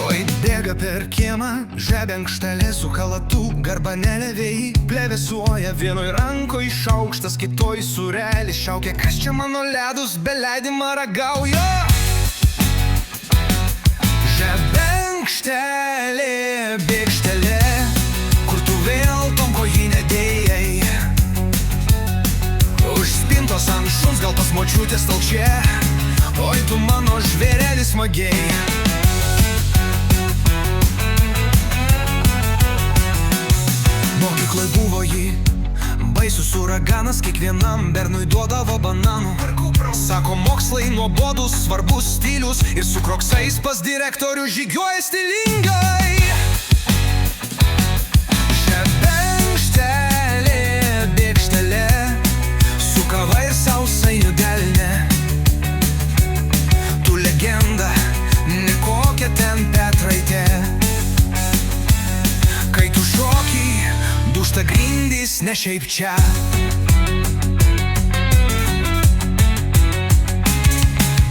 Oi, bėga per kiemą, žebenkštelė su chalatu, garbanėlė vėjai plevėsuoja, vienoj rankoj šaukštas, kitoj sūrelis šaukia, kas čia mano ledus beleidimą ragauja. Žebenkštelė, bėgštelė, kur tu vėl tom kojinę dėjai. Už spintos ant šuns, gal pas močiutės stalčiė, oi tu mano žvėrelis smagiai. Mokykloj buvo jį, baisus uraganas, kiekvienam bernui duodavo bananų. Sako, mokslai nuobodus, svarbus stilius, ir su kroksais pas direktorių žygiuoja stilingai. Žebenkštelė, bėgštelė, su kava ir sausainių delne. Tu legenda, ne kokia ten Petraitė. Kai tu šoki, dūžta grindys, ne šiaip čia.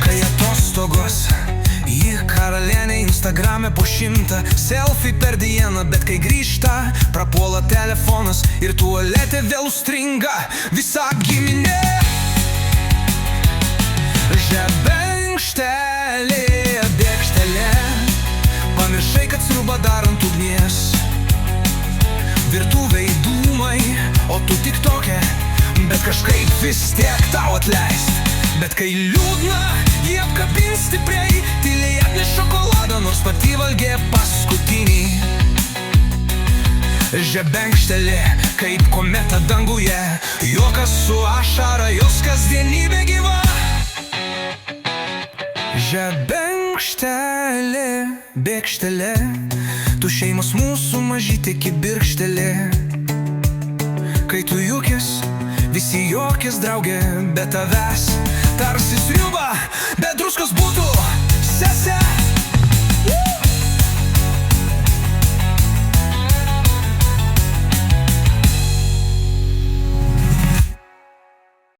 Kai atostogos, ji karalienė Instagrame po 100 selfie per dieną, bet kai grįžta, prapuola telefonas ir tualete vėl užstringa visa giminė. Žebenkštelė, bėgštelė, pamiršai, kad sriuba dar ant ugnies. Virtuvėj dūmai, o tu tik tokia, bet kažkaip vis tiek tau atleist. Bet kai liūdna, jį apkabins stipriai, tyliai atneš šokoladą, nors pati valgė paskutinį. Žebenkštelė, kaip kometa danguje, juokas su ašara, jos kasdienybė gyva. Žebenkštelė, bėgštelė, tu šeimos mūsų mažytė kibirkštelė. Kai tu juokis, visi juokis, draugė, be tavęs tarsi sriuba, be druskos būtų sese.